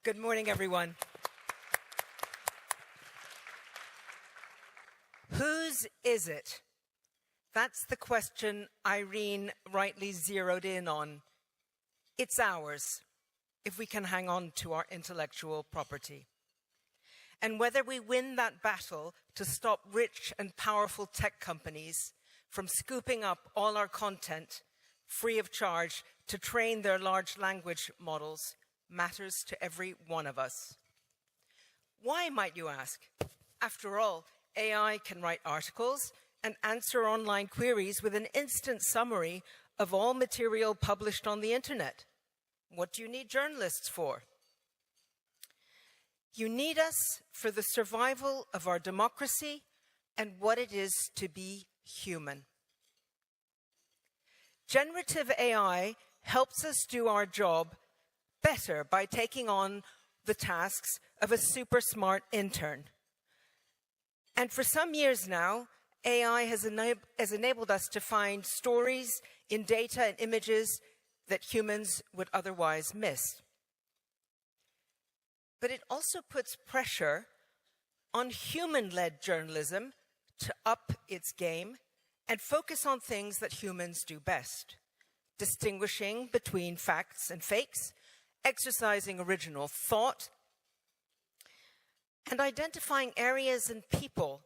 Good morning, everyone. Whose is it? That's the question Irene rightly zeroed in on. It's ours, if we can hang on to our intellectual property. And whether we win that battle to stop rich and powerful tech companies from scooping up all our content free of charge to train their large language models matters to every one of us. Why, might you ask? After all, AI can write articles and answer online queries with an instant summary of all material published on the internet. What do you need journalists for? You need us for the survival of our democracy and what it is to be human. Generative AI helps us do our job better by taking on the tasks of a super smart intern. And for some years now, AI has enabled us to find stories in data and images that humans would otherwise miss. But it also puts pressure on human-led journalism to up its game and focus on things that humans do best, distinguishing between facts and fakes, exercising original thought, and identifying areas and people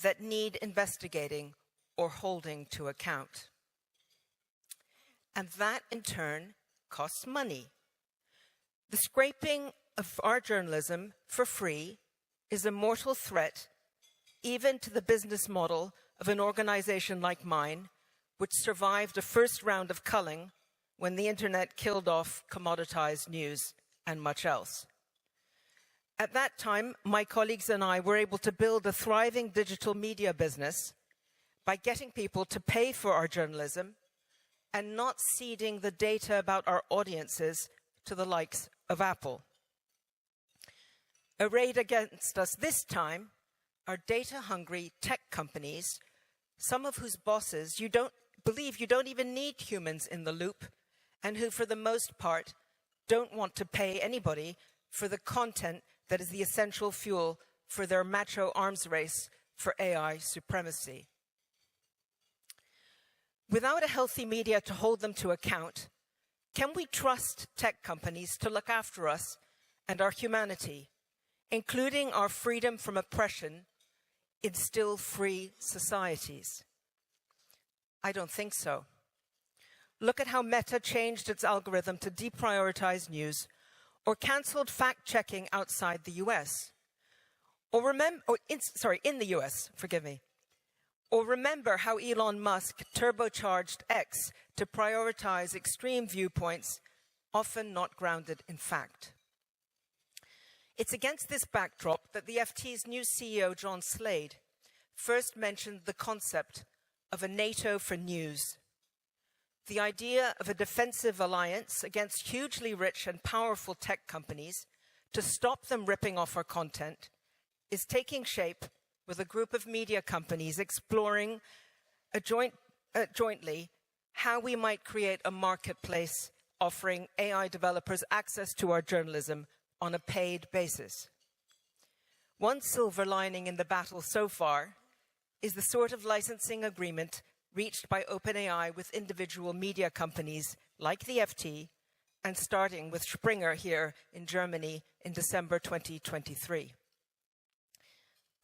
that need investigating or holding to account. And that, in turn, costs money. The scraping of our journalism for free is a mortal threat even to the business model of an organization like mine, which survived a first round of culling when the internet killed off commoditized news and much else. At that time, my colleagues and I were able to build a thriving digital media business by getting people to pay for our journalism and not ceding the data about our audiences to the likes of Apple. Arrayed against us this time are data-hungry tech companies, some of whose bosses you don't even need humans in the loop, and who, for the most part, don't want to pay anybody for the content that is the essential fuel for their macho arms race for AI supremacy. Without a healthy media to hold them to account, can we trust tech companies to look after us and our humanity, including our freedom from oppression in still free societies? I don't think so. Look at how Meta changed its algorithm to deprioritize news or canceled fact-checking outside the US. In the US, forgive me. Or remember how Elon Musk turbocharged X to prioritize extreme viewpoints, often not grounded in fact. It's against this backdrop that the FT's new CEO, John Slade, first mentioned the concept of a NATO for news. The idea of a defensive alliance against hugely rich and powerful tech companies to stop them ripping off our content is taking shape with a group of media companies exploring jointly how we might create a marketplace offering AI developers access to our journalism on a paid basis. One silver lining in the battle so far is the sort of licensing agreement reached by OpenAI with individual media companies like the FT, and starting with Springer here in Germany in December 2023.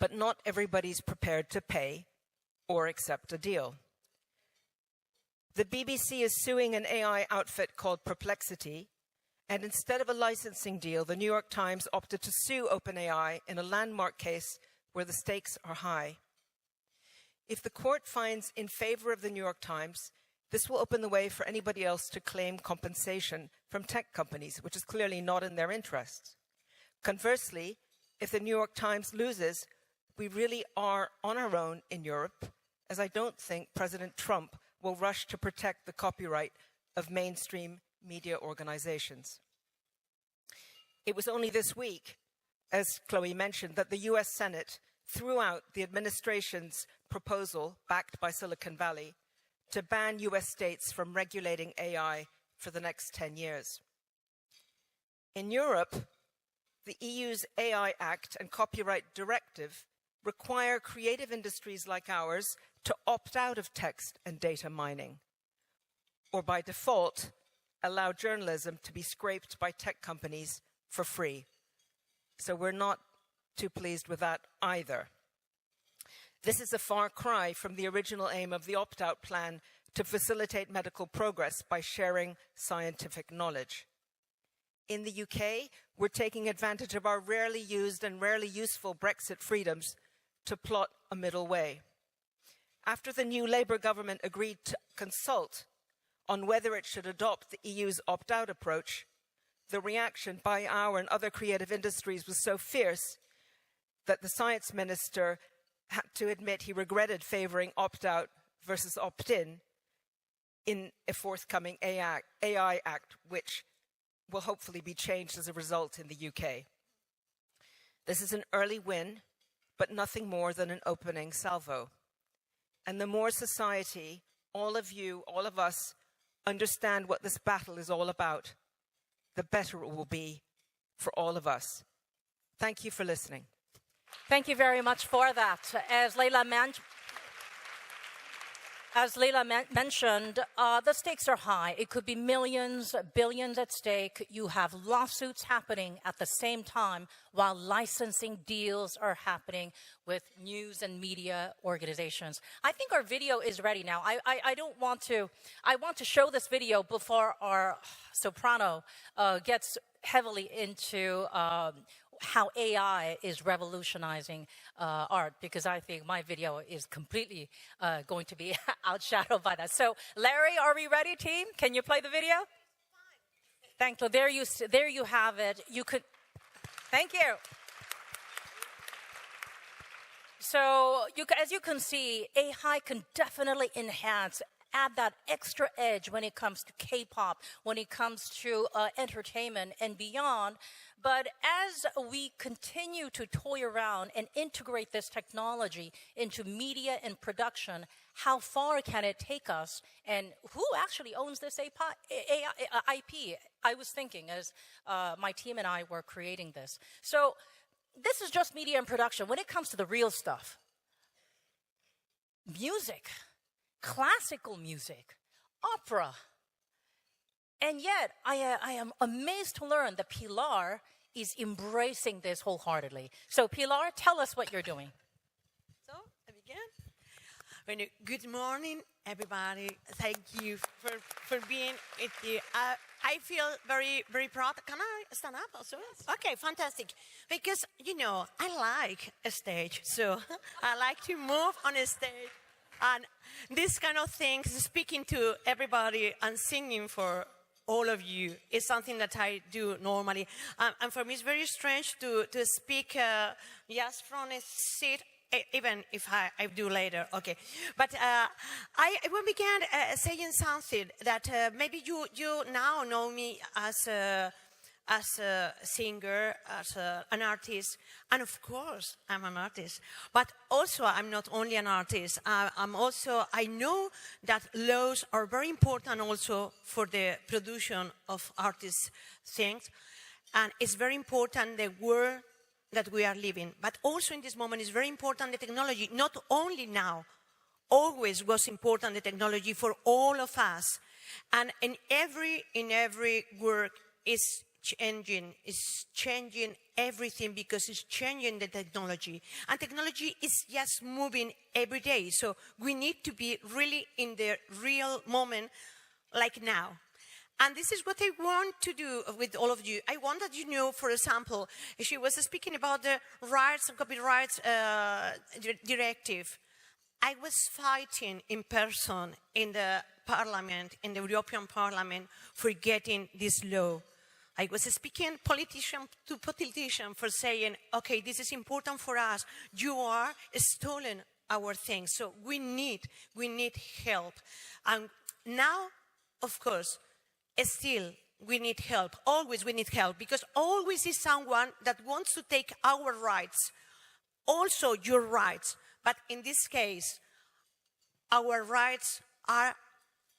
But not everybody's prepared to pay or accept a deal. The BBC is suing an AI outfit called Perplexity, and instead of a licensing deal, the New York Times opted to sue OpenAI in a landmark case where the stakes are high. If the court finds in favor of the New York Times, this will open the way for anybody else to claim compensation from tech companies, which is clearly not in their interests. Conversely, if the New York Times loses, we really are on our own in Europe, as I don't think President Trump will rush to protect the copyright of mainstream media organizations. It was only this week, as Chloe mentioned, that the US Senate threw out the administration's proposal, backed by Silicon Valley, to ban US states from regulating AI for the next 10 years. In Europe, the EU's AI Act and Copyright Directive require creative industries like ours to opt out of text and data mining, or by default, allow journalism to be scraped by tech companies for free. So we're not too pleased with that either. This is a far cry from the original aim of the opt-out plan to facilitate medical progress by sharing scientific knowledge. In the UK, we're taking advantage of our rarely used and rarely useful Brexit freedoms to plot a middle way. After the new Labour government agreed to consult on whether it should adopt the EU's opt-out approach, the reaction by our and other creative industries was so fierce that the Science Minister had to admit he regretted favouring opt-out versus opt-in in a forthcoming AI Act, which will hopefully be changed as a result in the UK. This is an early win, but nothing more than an opening salvo. And the more society, all of you, all of us, understand what this battle is all about, the better it will be for all of us. Thank you for listening. Thank you very much for that. As Leila mentioned, the stakes are high. It could be millions, billions at stake. You have lawsuits happening at the same time while licensing deals are happening with news and media organizations. I think our video is ready now. I want to show this video before our soprano gets heavily into how AI is revolutionizing art, because I think my video is completely going to be outshadowed by that. So, Larry, are we ready, team? Can you play the video? Thank you. There you have it. You could. Thank you. So, as you can see, AI can definitely add that extra edge when it comes to K-pop, when it comes to entertainment and beyond. But as we continue to toy around and integrate this technology into media and production, how far can it take us? And who actually owns this IP? I was thinking as my team and I were creating this. So this is just media and production. When it comes to the real stuff, music, classical music, opera. And yet, I am amazed to learn that Pilar is embracing this wholeheartedly. So, Pilar, tell us what you're doing. So, I begin. Good morning, everybody. Thank you for being with you. I feel very, very proud. Can I stand up also? Yes. Okay, fantastic. Because, I like a stage. So, I like to move on a stage. And this kind of things, speaking to everybody and singing for all of you, is something that I do normally. And for me, it's very strange to speak just from a seat, even if I do later. Okay. But I will begin saying something that maybe you now know me as a singer, as an artist, and of course, I'm an artist. But also, I'm not only an artist. I know that laws are very important also for the production of artists' things, and it's very important the world that we are living. But also in this moment, it's very important the technology. Not only now, always was important the technology for all of us, and in every work is changing everything, because it's changing the technology. And technology is just moving every day. So we need to be really in the real moment, like now. And this is what I want to do with all of you. I want that you know, for example, she was speaking about the rights and copyrights directive. I was fighting in person in the Parliament, in the European Parliament, for getting this law. I was speaking to politician for saying, okay, this is important for us. You are stolen our things, so we need help. And now, of course, still we need help. Always we need help, because always is someone that wants to take our rights, also your rights. But in this case, our rights are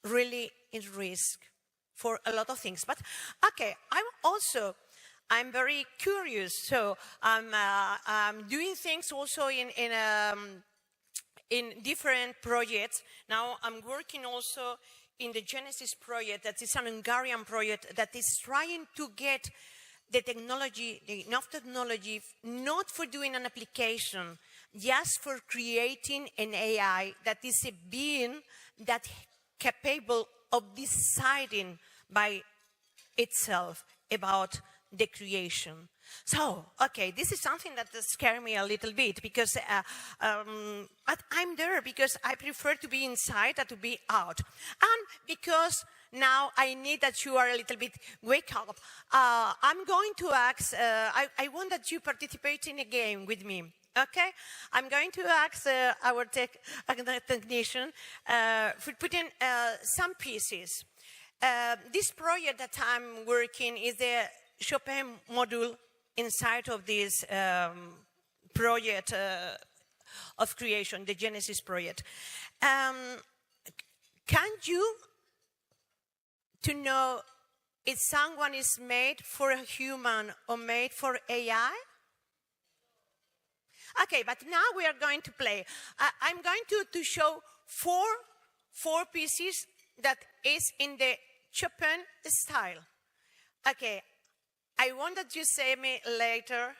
really in risk for a lot of things. But okay, I'm very curious. So I'm doing things also in different projects. Now I'm working also in the Genesis project, that is an Hungarian project that is trying to get the technology, enough technology, not for doing an application, just for creating an AI that is a being that capable of deciding by itself about the creation. So, okay, this is something that scares me a little bit because but I'm there because I prefer to be inside than to be out. And because now I need that you are a little bit wake up, I'm going to ask, I want that you participate in a game with me. Okay, I'm going to ask our technician for putting some pieces. This project that I'm working is the Chopin module inside of this project of creation, the Genesis project. Can you to know if someone is made for a human or made for AI? Okay, but now we are going to play. I'm going to show four pieces that is in the Chopin style. Okay, I want that you say me later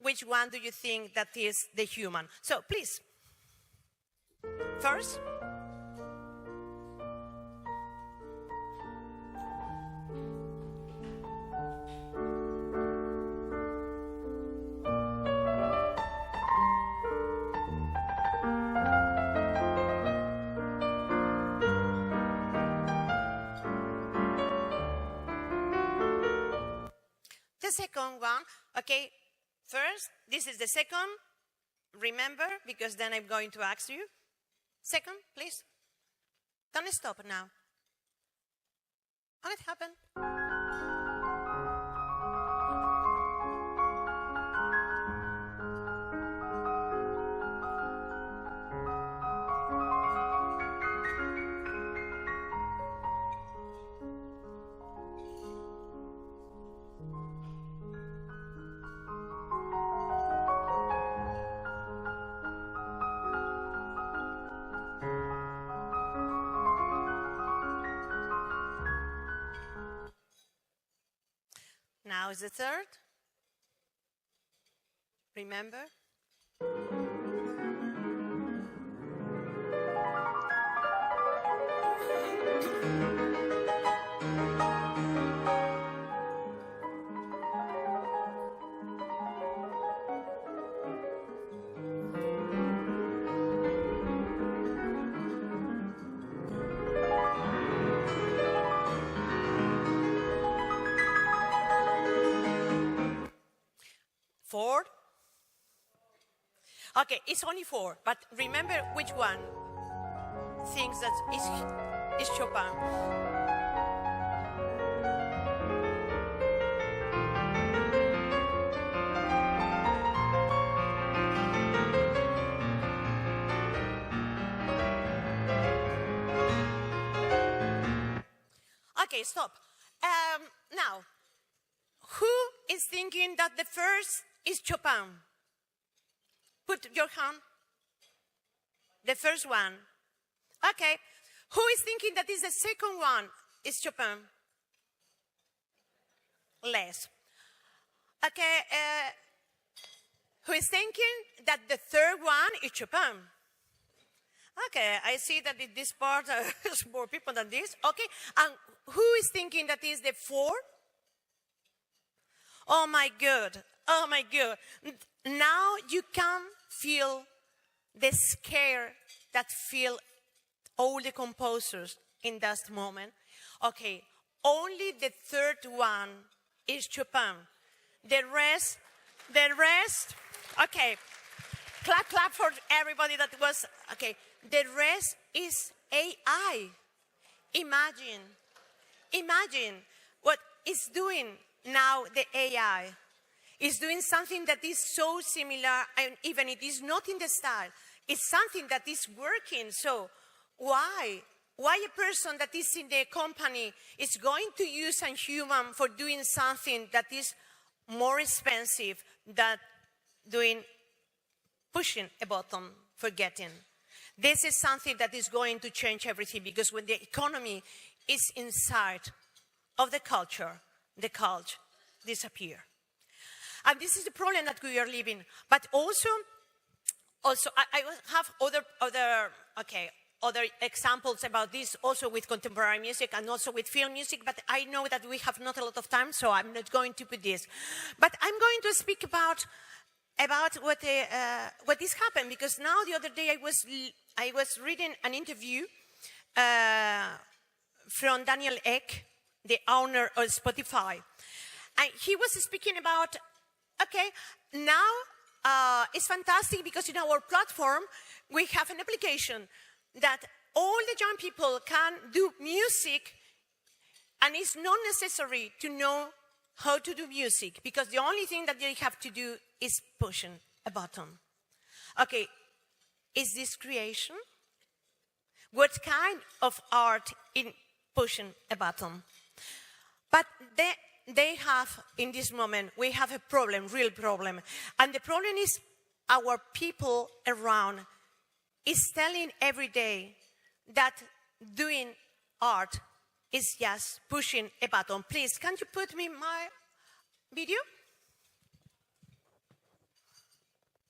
which one do you think that is the human. So please, first. The second one, okay, first, this is the second, remember, because then I'm going to ask you. Second, please. Don't stop now. What happened? Now is the third. Remember? Four? Okay, it's only four, but remember which one thinks that is Chopin. Okay, stop. Now, who is thinking that the first is Chopin? Put your hand. The first one. Okay. Who is thinking that is the second one is Chopin? Less. Okay. Who is thinking that the third one is Chopin? Okay, I see that in this part there's more people than this. Okay. And who is thinking that is the fourth? Oh my God. Oh my God. Now you can feel the scare that feel all the composers in that moment. Okay, only the third one is Chopin. The rest, okay. Clap for everybody that was, okay. The rest is AI. Imagine what it's doing now, the AI. Is doing something that is so similar, and even it is not in the style. It's something that is working. So why why a person that is in the company is going to use a human for doing something that is more expensive than pushing a button for getting. This is something that is going to change everything, because when the economy is inside of the culture disappear. And this is the problem that we are living. But also I have other examples about this, also with contemporary music and also with film music, but I know that we have not a lot of time, so I'm not going to put this. But I'm going to speak about what this happened, because now the other day I was reading an interview from Daniel Ek, the owner of Spotify. And he was speaking about, now it's fantastic because in our platform we have an application that all the young people can do music, and it's not necessary to know how to do music, because the only thing that they have to do is pushing a button. Okay, is this creation? What kind of art in pushing a button? But they have, in this moment, we have a problem, real problem. And the problem is our people around is telling every day that doing art is just pushing a button. Please, can you put me my video?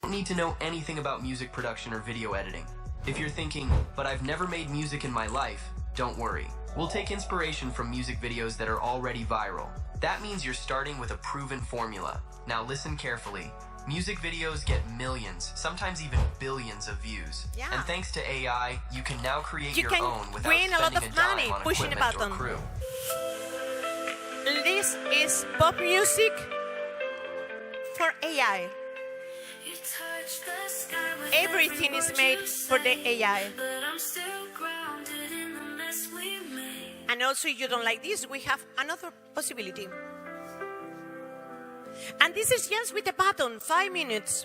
You don't need to know anything about music production or video editing. If you're thinking, but I've never made music in my life, don't worry. We'll take inspiration from music videos that are already viral. That means you're starting with a proven formula. Now listen carefully. Music videos get millions, sometimes even billions of views. Yeah. And thanks to AI, you can now create your own without win a lot spending of a dime money on pushing a equipment or button. crew. This is pop music for AI. Everything is made for the AI. And also, if you don't like this, we have another possibility. And this is just with a button, 5 minutes.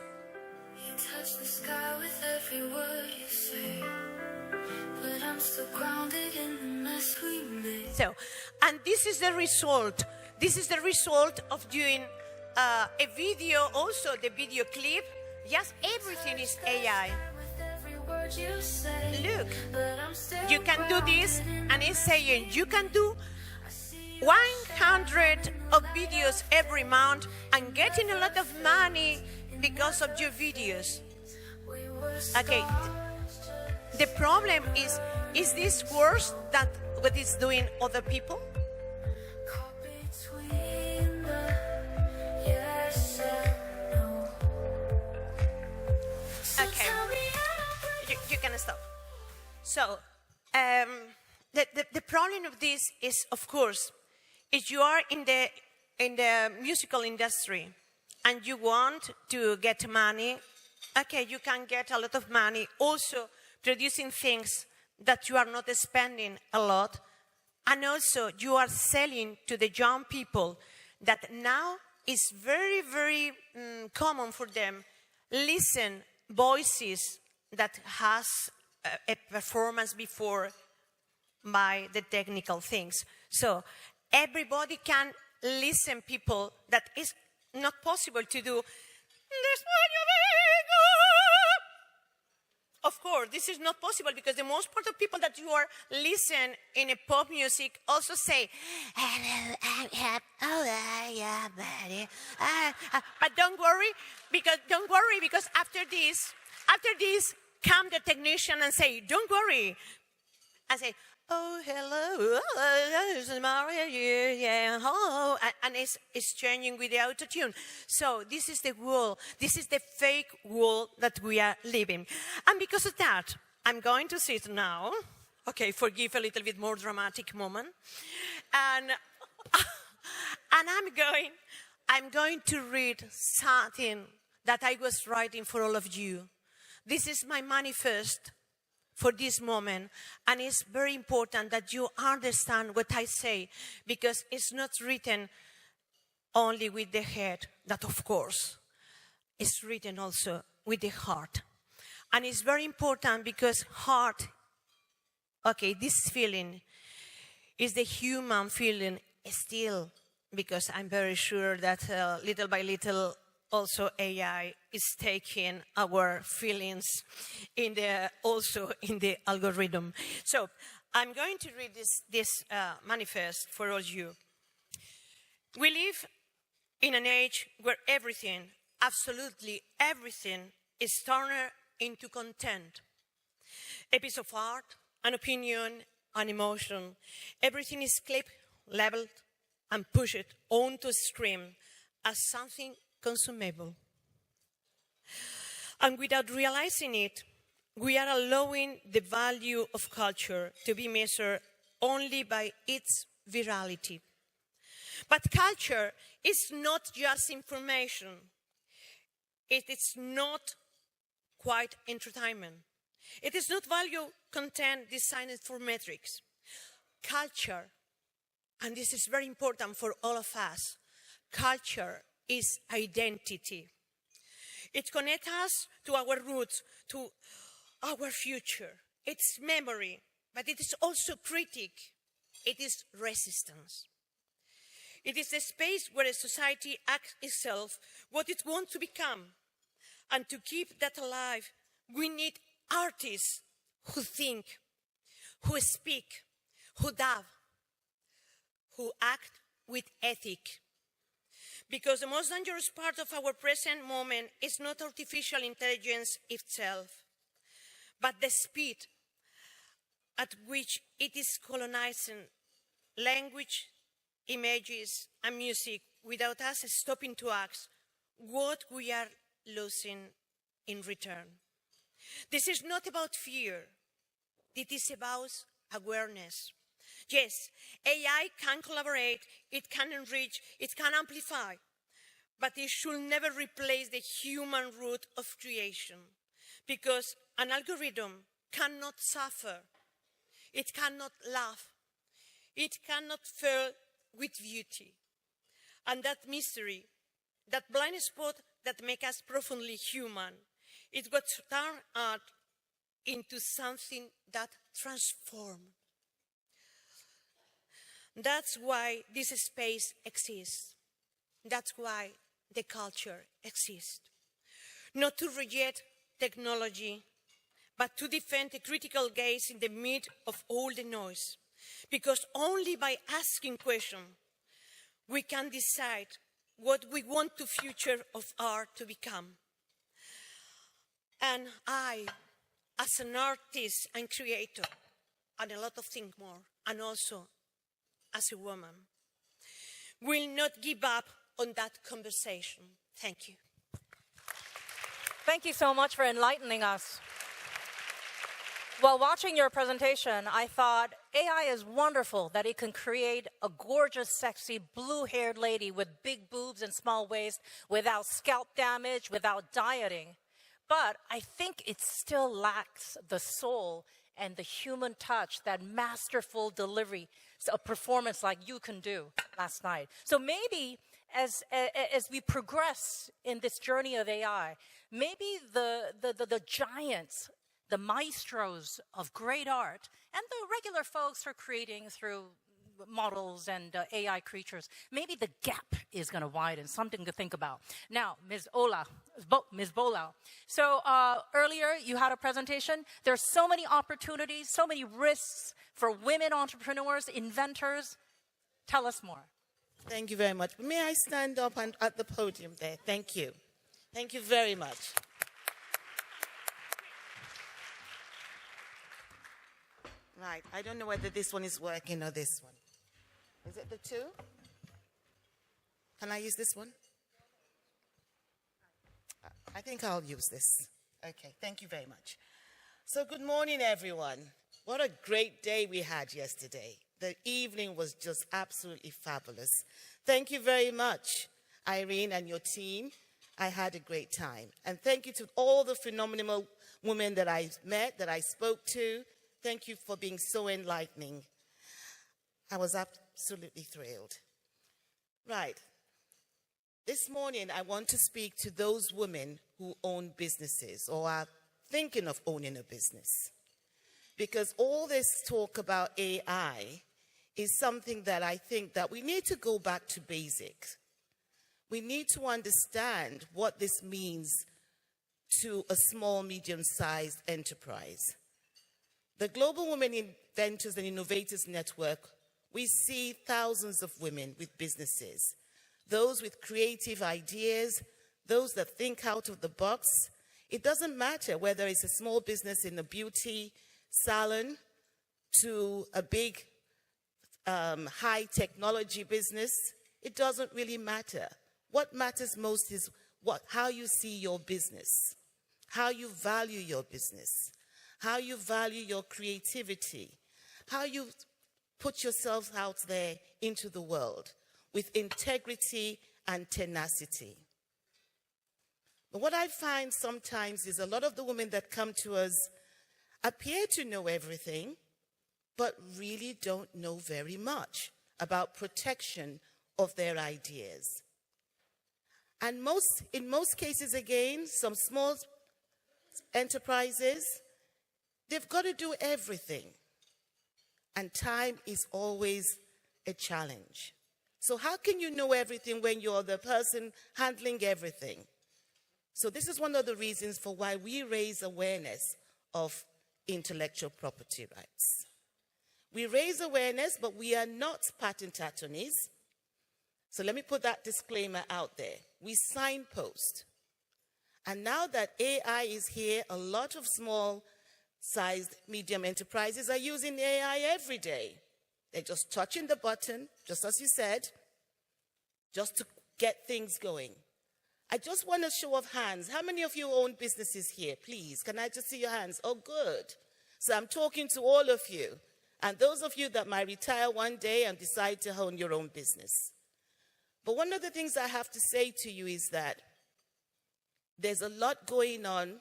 You touch the sky with every word you say, but I'm still grounded in the mess we made. So, and this is the result. This is the result of doing a video, also the video clip. Yes, everything is AI. Look, you can do this, and it's saying you can do 100 of videos every month and getting a lot of money because of your videos. Okay, the problem is this worse than what is doing other people? Okay, you can stop. So, the problem of this is, of course, if you are in the musical industry and you want to get money, okay, you can get a lot of money also producing things that you are not spending a lot, and also you are selling to the young people that now is very, very common for them listen voices that has a performance before by the technical things. So everybody can listen people that is not possible to do. Of course, this is not possible because the most part of people that you are listen in a pop music also say, but don't worry because after this come the technician and say, don't worry. I say, oh, hello, this is Mario, yeah, hello. And it's changing with the auto-tune. So this is the world, this is the fake world that we are living. And because of that, I'm going to sit now, okay, forgive a little bit more dramatic moment. And I'm going to read something that I was writing for all of you. This is my manifest for this moment, and it's very important that you understand what I say, because it's not written only with the head, that of course, it's written also with the heart. And it's very important because heart Okay, this feeling is the human feeling still, because I'm very sure that little by little also AI is taking our feelings also in the algorithm. So I'm going to read this manifest for all you. We live in an age where everything, absolutely everything, is turned into content. A piece of art, an opinion, an emotion. Everything is clipped, labeled, and pushed onto a screen as something consumable. And without realizing it, we are allowing the value of culture to be measured only by its virality. But culture is not just information. It is not quite entertainment. It is not value content designed for metrics. Culture, and this is very important for all of us, culture is identity. It connects us to our roots, to our future. It's memory, but it is also critique. It is resistance. It is the space where a society asks itself what it wants to become. And to keep that alive, we need artists who think, who speak, who dub, who act with ethic. Because the most dangerous part of our present moment is not artificial intelligence itself, but the speed at which it is colonizing language, images, and music without us stopping to ask what we are losing in return. This is not about fear. It is about awareness. Yes, AI can collaborate, it can enrich, it can amplify, but it should never replace the human root of creation, because an algorithm cannot suffer, it cannot laugh, it cannot fill with beauty. And that mystery, that blind spot that makes us profoundly human, it got turned out into something that transforms. That's why this space exists. That's why the culture exists. Not to reject technology, but to defend a critical gaze in the midst of all the noise. Because only by asking questions, we can decide what we want the future of art to become. And I, as an artist and creator, and a lot of things more, and also as a woman, will not give up on that conversation. Thank you. Thank you so much for enlightening us. While watching your presentation, I thought AI is wonderful that it can create a gorgeous, sexy, blue-haired lady with big boobs and small waist without scalp damage, without dieting. But I think it still lacks the soul and the human touch, that masterful delivery, a performance like you can do last night. So maybe as we progress in this journey of AI, maybe the giants, the maestros of great art, and the regular folks who are creating through models and AI creatures, maybe the gap is going to widen, something to think about. Now, Ms. Bola. So earlier you had a presentation. There's so many opportunities, so many risks for women entrepreneurs, inventors. Tell us more. Thank you very much. May I stand up at the podium there? Thank you. Thank you very much. Right, I don't know whether this one is working or this one. Is it the two? Can I use this one? I think I'll use this. Okay, thank you very much. So good morning, everyone. What a great day we had yesterday. The evening was just absolutely fabulous. Thank you very much, Irene and your team. I had a great time. And thank you to all the phenomenal women that I met, that I spoke to. Thank you for being so enlightening. I was absolutely thrilled. Right. This morning, I want to speak to those women who own businesses or are thinking of owning a business. because all this talk about AI is something that I think that we need to go back to basics. We need to understand what this means to a small, medium-sized enterprise. The Global Women Inventors and Innovators Network, we see thousands of women with businesses, those with creative ideas, those that think out of the box. It doesn't matter whether it's a small business in a beauty salon to a big high technology business. It doesn't really matter. What matters most is how you see your business, how you value your business, how you value your creativity, how you put yourself out there into the world with integrity and tenacity. But what I find sometimes is a lot of the women that come to us appear to know everything, but really don't know very much about protection of their ideas. And in most cases, again, some small enterprises, they've got to do everything. And time is always a challenge. So how can you know everything when you're the person handling everything? So this is one of the reasons for why we raise awareness of intellectual property rights. We raise awareness, but we are not patent attorneys. So let me put that disclaimer out there. We signpost. And now that AI is here, a lot of small-sized medium enterprises are using AI every day. They're just touching the button, just as you said, just to get things going. I just want a show of hands. How many of you own businesses here, please? Can I just see your hands? Oh, good. So I'm talking to all of you. And those of you that might retire one day and decide to own your own business. But one of the things I have to say to you is that there's a lot going on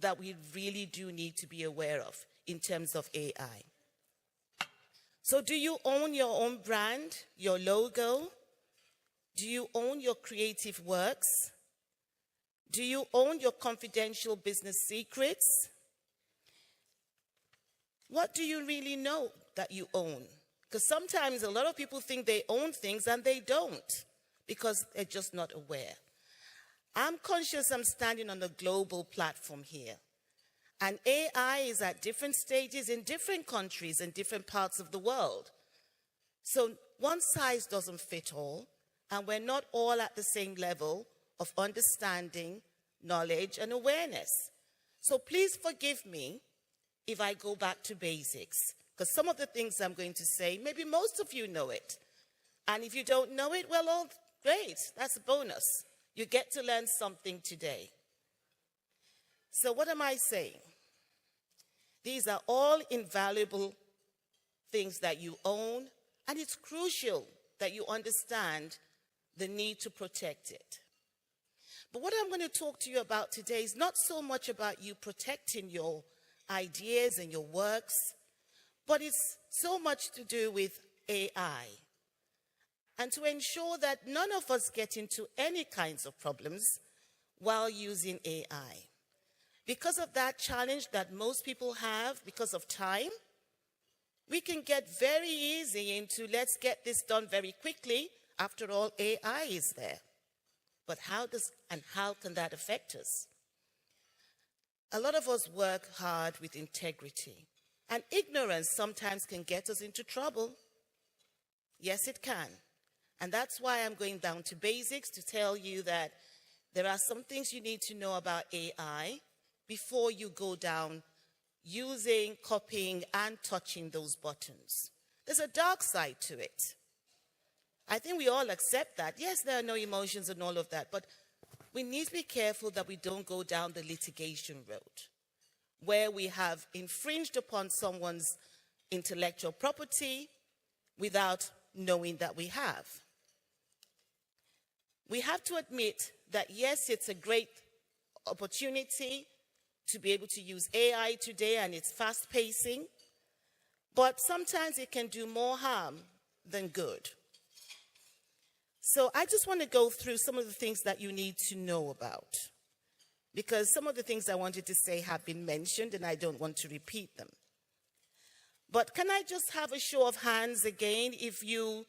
that we really do need to be aware of in terms of AI. So do you own your own brand, your logo? Do you own your creative works? Do you own your confidential business secrets? What do you really know that you own? Because sometimes a lot of people think they own things and they don't because they're just not aware. I'm conscious I'm standing on a global platform here. And AI is at different stages in different countries and different parts of the world. So one size doesn't fit all, and we're not all at the same level of understanding, knowledge, and awareness. So please forgive me if I go back to basics, because some of the things I'm going to say, maybe most of you know it. And if you don't know it, well, oh, great, that's a bonus. You get to learn something today. So what am I saying? These are all invaluable things that you own, and it's crucial that you understand the need to protect it. But what I'm going to talk to you about today is not so much about you protecting your ideas and your works, but it's so much to do with AI. And to ensure that none of us get into any kinds of problems while using AI. Because of that challenge that most people have because of time, we can get very easy into let's get this done very quickly. After all, AI is there. But how can that affect us? A lot of us work hard with integrity. And ignorance sometimes can get us into trouble. Yes, it can. And that's why I'm going down to basics to tell you that there are some things you need to know about AI before you go down using, copying, and touching those buttons. There's a dark side to it. I think we all accept that. Yes, there are no emotions and all of that, but we need to be careful that we don't go down the litigation road where we have infringed upon someone's intellectual property without knowing that we have. We have to admit that, yes, it's a great opportunity to be able to use AI today, and it's fast-pacing, but sometimes it can do more harm than good. So I just want to go through some of the things that you need to know about, because some of the things I wanted to say have been mentioned, and I don't want to repeat them. But can I just have a show of hands again if you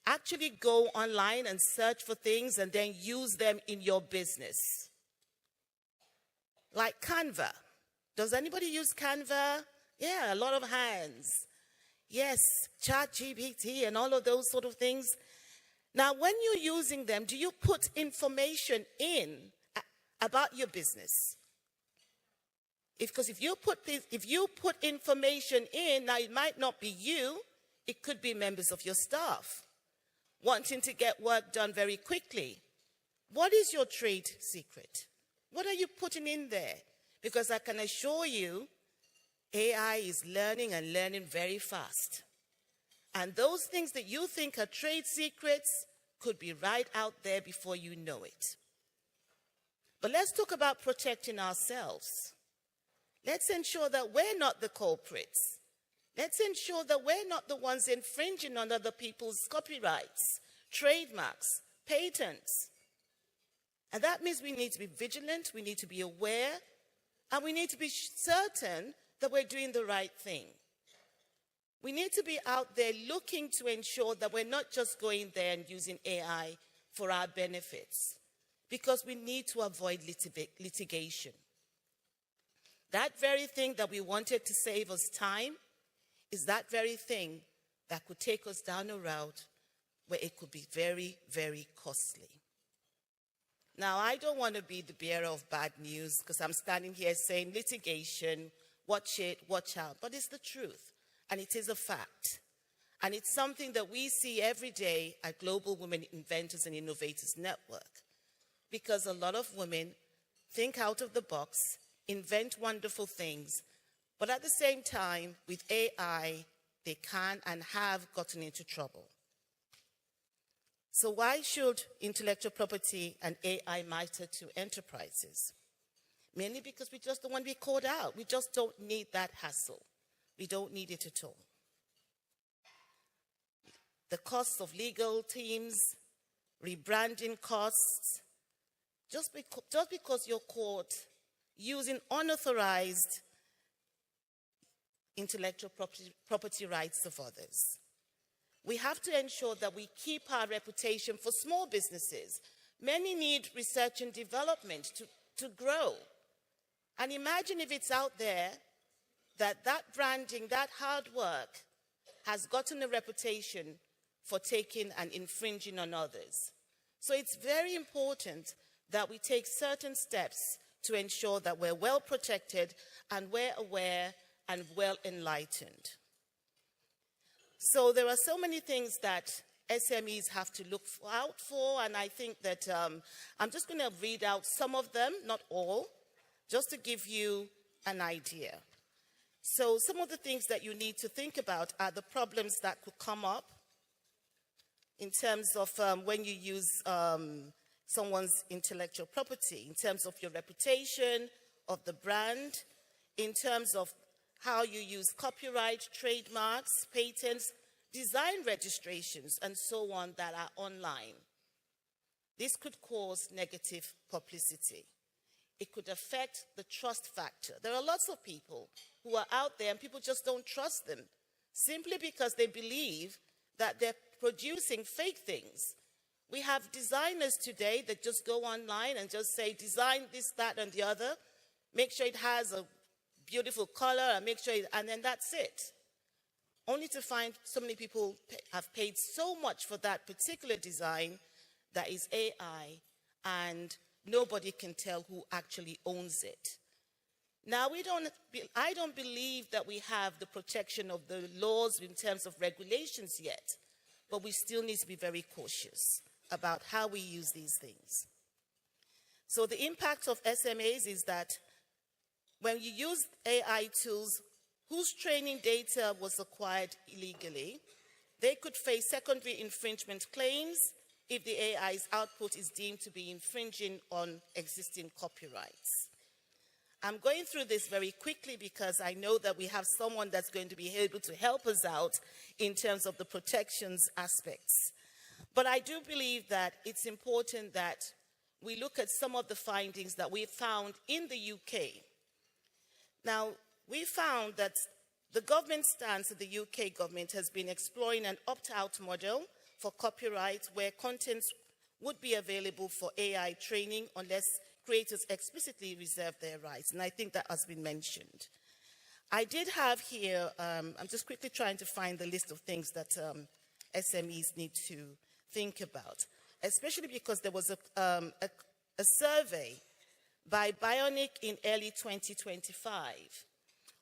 actually go online and search for things and then use them in your business? Like Canva. Does anybody use Canva? Yeah, a lot of hands. Yes, ChatGPT and all of those sort of things. Now, when you're using them, do you put information in about your business? Because if you put information in, now it might not be you, it could be members of your staff wanting to get work done very quickly. What is your trade secret? What are you putting in there? Because I can assure you, AI is learning and learning very fast. And those things that you think are trade secrets could be right out there before you know it. But let's talk about protecting ourselves. Let's ensure that we're not the culprits. Let's ensure that we're not the ones infringing on other people's copyrights, trademarks, patents. And that means we need to be vigilant, we need to be aware, and we need to be certain that we're doing the right thing. We need to be out there looking to ensure that we're not just going there and using AI for our benefits, because we need to avoid litigation. That very thing that we wanted to save us time is that very thing that could take us down a route where it could be very, very costly. Now, I don't want to be the bearer of bad news because I'm standing here saying litigation, watch it, watch out. But it's the truth, and it is a fact. And it's something that we see every day at Global Women Inventors and Innovators Network, because a lot of women think out of the box, invent wonderful things, but at the same time, with AI, they can and have gotten into trouble. So why should intellectual property and AI matter to enterprises? Mainly because we just don't want to be caught out. We just don't need that hassle. We don't need it at all. The costs of legal teams, rebranding costs, just because you're caught using unauthorized intellectual property rights of others. We have to ensure that we keep our reputation for small businesses. Many need research and development to grow. And imagine if it's out there that branding, that hard work has gotten a reputation for taking and infringing on others. So it's very important that we take certain steps to ensure that we're well protected and we're aware and well enlightened. So there are so many things that SMEs have to look out for, and I think that I'm just going to read out some of them, not all, just to give you an idea. So some of the things that you need to think about are the problems that could come up in terms of when you use someone's intellectual property, in terms of your reputation, of the brand, in terms of how you use copyright, trademarks, patents, design registrations, and so on that are online. This could cause negative publicity. It could affect the trust factor. There are lots of people who are out there and people just don't trust them simply because they believe that they're producing fake things. We have designers today that just go online and just say, design this, that, and the other. Make sure it has a beautiful color, and make sure, and then that's it. Only to find so many people have paid so much for that particular design that is AI, and nobody can tell who actually owns it. Now, I don't believe that we have the protection of the laws in terms of regulations yet, but we still need to be very cautious about how we use these things. So the impact of SMAs is that when you use AI tools whose training data was acquired illegally, they could face secondary infringement claims if the AI's output is deemed to be infringing on existing copyrights. I'm going through this very quickly because I know that we have someone that's going to be able to help us out in terms of the protections aspects. But I do believe that it's important that we look at some of the findings that we found in the UK. Now, we found that The government stance of the UK government has been exploring an opt-out model for copyright where contents would be available for AI training unless creators explicitly reserve their rights. And I think that has been mentioned. I did have here, I'm just quickly trying to find the list of things that SMEs need to think about, especially because there was a survey by Bionic in early 2025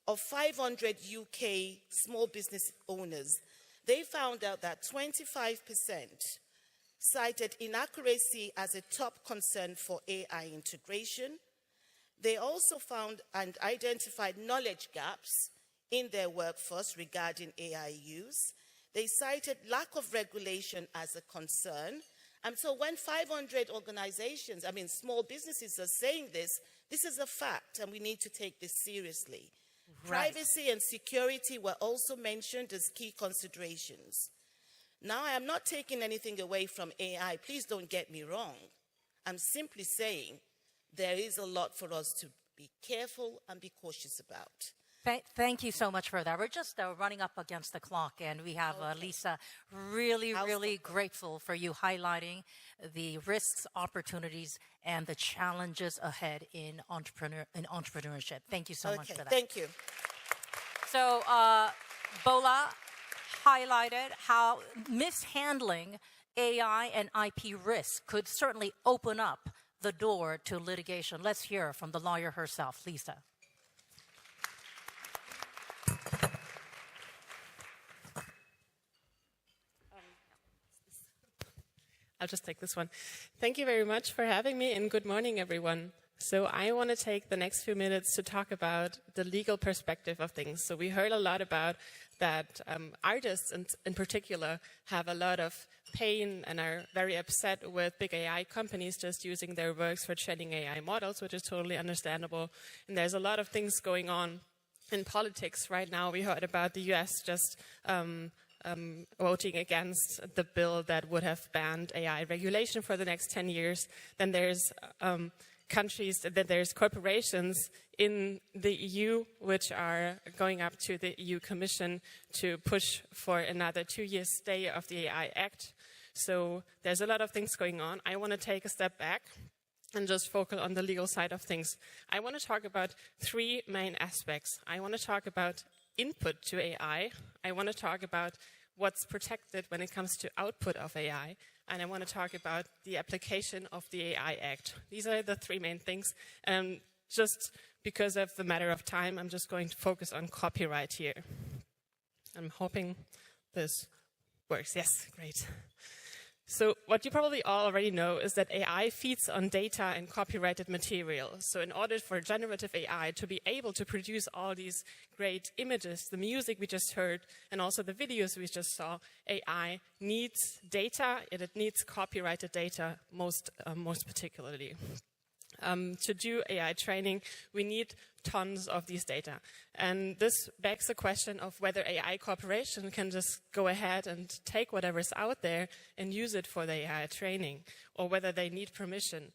of 500 UK small business owners. They found out that 25% cited inaccuracy as a top concern for AI integration. They also found and identified knowledge gaps in their workforce regarding AI use. They cited lack of regulation as a concern. And so when 500 organizations, small businesses are saying this, this is a fact and we need to take this seriously. Right. Privacy and security were also mentioned as key considerations. Now, I am not taking anything away from AI. Please don't get me wrong. I'm simply saying there is a lot for us to be careful and be cautious about. Thank you so much for that. We're just running up against the clock, and we have Lisa really grateful for you highlighting the risks, opportunities, and the challenges ahead in entrepreneurship. Thank you so much for that. Thank you. So, Bola highlighted how mishandling AI and IP risk could certainly open up the door to litigation. Let's hear from the lawyer herself, Lisa. I'll just take this one. Thank you very much for having me, and good morning, everyone. So I want to take the next few minutes to talk about the legal perspective of things. So we heard a lot about that artists in particular have a lot of pain and are very upset with big AI companies just using their works for training AI models, which is totally understandable. And there's a lot of things going on in politics right now. We heard about the US just voting against the bill that would have banned AI regulation for the next 10 years. Then there's there's corporations in the EU which are going up to the EU Commission to push for another 2-year stay of the AI Act. So there's a lot of things going on. I want to take a step back and just focus on the legal side of things. I want to talk about 3 main aspects. I want to talk about input to AI. I want to talk about what's protected when it comes to output of AI. And I want to talk about the application of the AI Act. These are the 3 main things. Just because of the matter of time, I'm just going to focus on copyright here. I'm hoping this works. Yes, great. So what you probably all already know is that AI feeds on data and copyrighted material. So in order for generative AI to be able to produce all these great images, the music we just heard, and also the videos we just saw, AI needs data, and it needs copyrighted data most particularly. To do AI training, we need tons of these data. And this begs the question of whether AI corporation can just go ahead and take whatever's out there and use it for the AI training, or whether they need permission.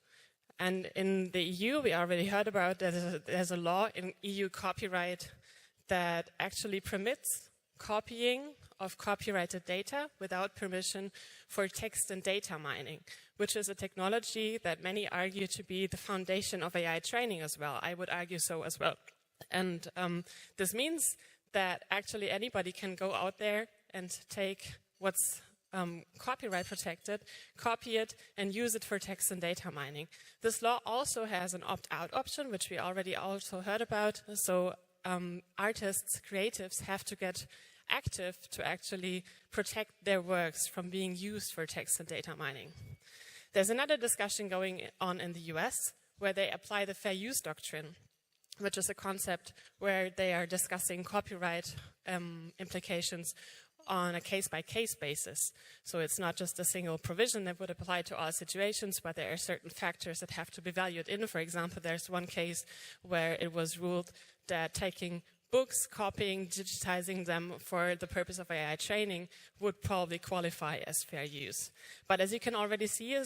And in the EU, we already heard about that there's a law in EU copyright that actually permits copying of copyrighted data without permission for text and data mining, which is a technology that many argue to be the foundation of AI training as well. I would argue so as well. And this means that actually anybody can go out there and take what's copyright protected, copy it, and use it for text and data mining. This law also has an opt-out option, which we already also heard about. So artists, creatives have to get active to actually protect their works from being used for text and data mining. There's another discussion going on in the US where they apply the fair use doctrine, which is a concept where they are discussing copyright implications on a case-by-case basis. So it's not just a single provision that would apply to all situations, but there are certain factors that have to be valued in. For example, there's one case where it was ruled that taking books, copying, digitizing them for the purpose of AI training would probably qualify as fair use. But as you can already see,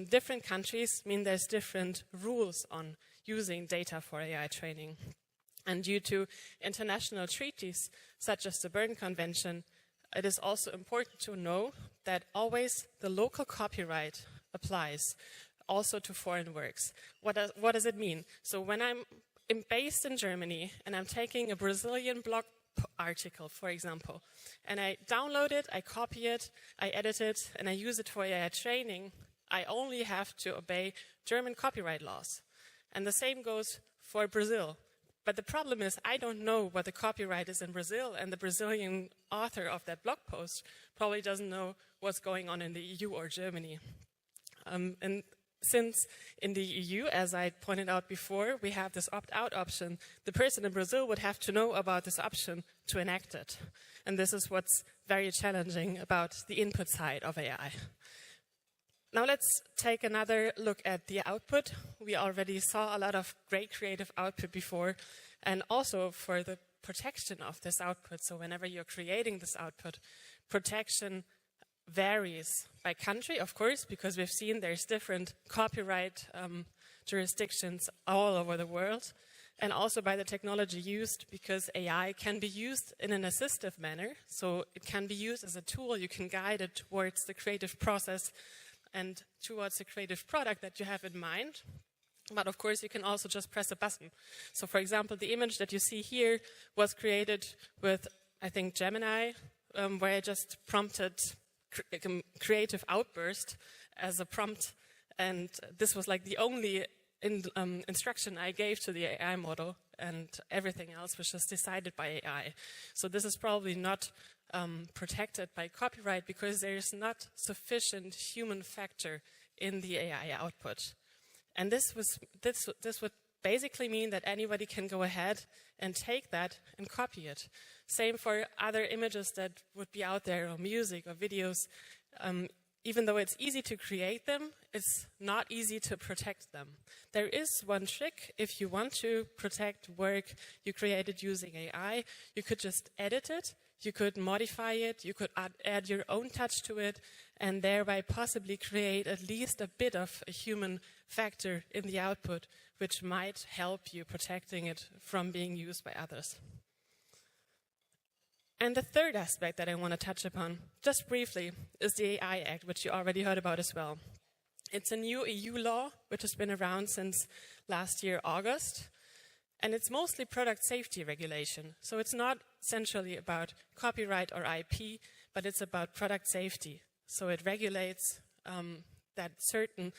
different countries mean there's different rules on using data for AI training. And due to international treaties, such as the Berne Convention, it is also important to know that always the local copyright applies also to foreign works. What does it mean? So when I'm based in Germany and I'm taking a Brazilian blog article, for example, and I download it, I copy it, I edit it, and I use it for AI training, I only have to obey German copyright laws. And the same goes for Brazil. But the problem is I don't know what the copyright is in Brazil, and the Brazilian author of that blog post probably doesn't know what's going on in the EU or Germany. And since in the EU, as I pointed out before, we have this opt-out option, the person in Brazil would have to know about this option to enact it. And this is what's very challenging about the input side of AI. Now let's take another look at the output. We already saw a lot of great creative output before, and also for the protection of this output. So whenever you're creating this output, protection varies by country, of course, because we've seen there's different copyright jurisdictions all over the world, and also by the technology used, because AI can be used in an assistive manner. So it can be used as a tool. You can guide it towards the creative process and towards a creative product that you have in mind. But of course, you can also just press a button. So for example, the image that you see here was created with, I think, Gemini, where I just prompted creative outburst as a prompt. And this was like the only instruction I gave to the AI model, and everything else was just decided by AI. So this is probably not protected by copyright because there is not sufficient human factor in the AI output. And this would basically mean that anybody can go ahead and take that and copy it. Same for other images that would be out there, or music or videos. Even though it's easy to create them, it's not easy to protect them. There is one trick. If you want to protect work you created using AI, you could just edit it, you could modify it, you could add your own touch to it, and thereby possibly create at least a bit of a human factor in the output, which might help you protecting it from being used by others. And the third aspect that I want to touch upon, just briefly, is the AI Act, which you already heard about as well. It's a new EU law, which has been around since last year, August. And it's mostly product safety regulation. So it's not essentially about copyright or IP, but it's about product safety. So it regulates that certain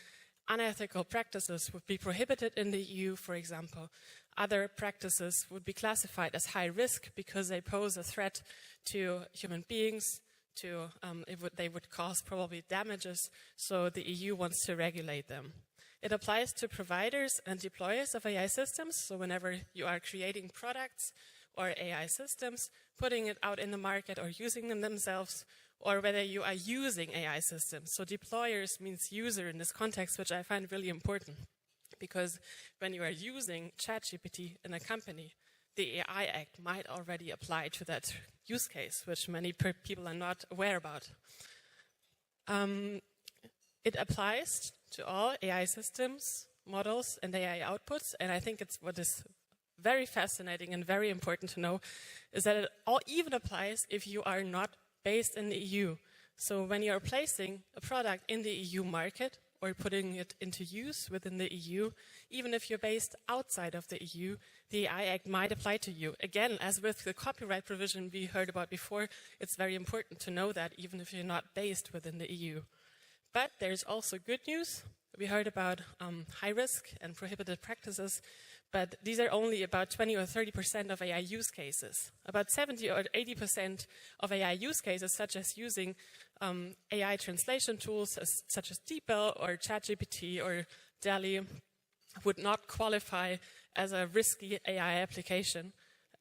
unethical practices would be prohibited in the EU, for example. Other practices would be classified as high risk because they pose a threat to human beings, they would cause probably damages, so the EU wants to regulate them. It applies to providers and deployers of AI systems, so whenever you are creating products or AI systems, putting it out in the market or using them themselves, or whether you are using AI systems. So deployers means user in this context, which I find really important, because when you are using ChatGPT in a company, the AI Act might already apply to that use case, which many people are not aware about. It applies to all AI systems, models, and AI outputs, and I think it's what is very fascinating and very important to know is that it all even applies if you are not based in the EU. So when you're placing a product in the EU market or putting it into use within the EU, even if you're based outside of the EU, the AI Act might apply to you. Again, as with the copyright provision we heard about before, it's very important to know that even if you're not based within the EU. But there's also good news. We heard about high risk and prohibited practices, but these are only about 20 or 30% of AI use cases. About 70 or 80% of AI use cases, such as using AI translation tools such as DeepL or ChatGPT or DALL-E, would not qualify as a risky AI application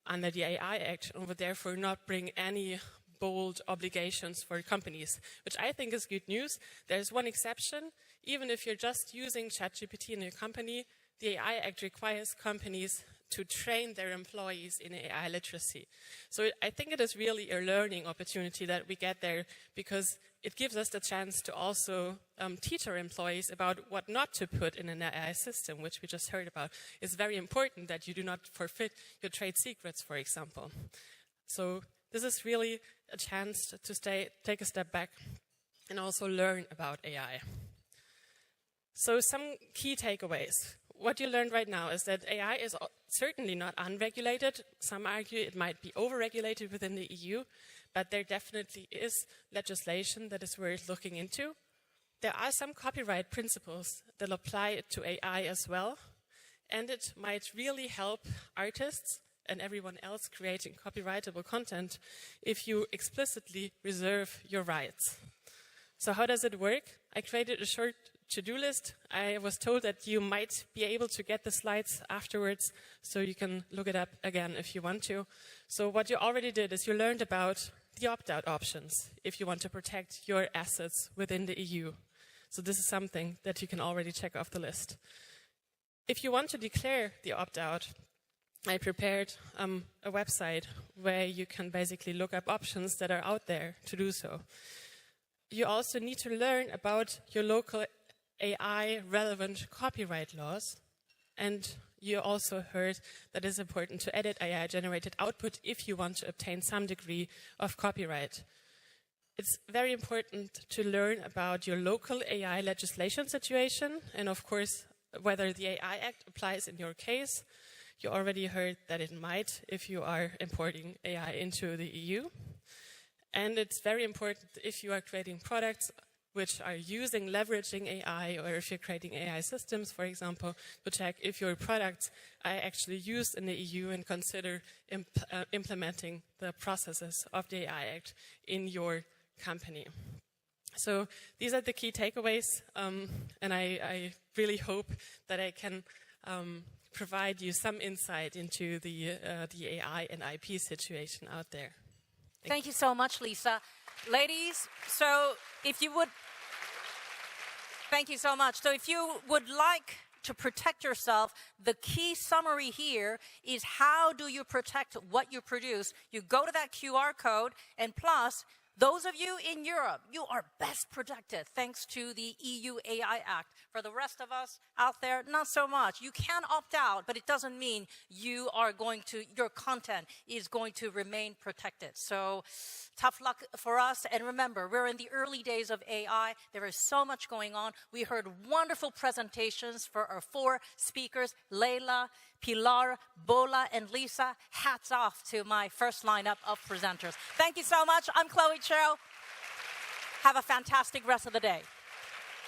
under the AI Act and would therefore not bring any bold obligations for companies, which I think is good news. There's one exception. Even if you're just using ChatGPT in your company, the AI Act requires companies to train their employees in AI literacy. So I think it is really a learning opportunity that we get there, because it gives us the chance to also teach our employees about what not to put in an AI system, which we just heard about. It's very important that you do not forfeit your trade secrets, for example. So this is really a chance to take a step back and also learn about AI. So some key takeaways. What you learned right now is that AI is certainly not unregulated. Some argue it might be overregulated within the EU, but there definitely is legislation that is worth looking into. There are some copyright principles that apply to AI as well, and it might really help artists and everyone else creating copyrightable content if you explicitly reserve your rights. So how does it work? I created a short to-do list. I was told that you might be able to get the slides afterwards, so you can look it up again if you want to. So what you already did is you learned about the opt-out options if you want to protect your assets within the EU. So this is something that you can already check off the list. If you want to declare the opt-out, I prepared a website where you can basically look up options that are out there to do so. You also need to learn about your local AI-relevant copyright laws, and you also heard that it's important to edit AI-generated output if you want to obtain some degree of copyright. It's very important to learn about your local AI legislation situation, and of course, whether the AI Act applies in your case. You already heard that it might if you are importing AI into the EU. And it's very important if you are creating products which are leveraging AI, or if you're creating AI systems, for example, to check if your products are actually used in the EU and consider implementing the processes of the AI Act in your company. So these are the key takeaways, and I really hope that I can provide you some insight into the AI and IP situation out there. Thank you so much, Lisa. Ladies, so if you would, thank you so much. So if you would like to protect yourself, the key summary here is how do you protect what you produce? You go to that QR code, and plus, those of you in Europe, you are best protected thanks to the EU AI Act. For the rest of us out there, not so much. You can opt out, but it doesn't mean your content is going to remain protected. So tough luck for us. And remember, we're in the early days of AI. There is so much going on. We heard wonderful presentations for our 4 speakers, Leila, Pilar, Bola, and Lisa. Hats off to my first lineup of presenters. Thank you so much. I'm Chloe Cho. Have a fantastic rest of the day.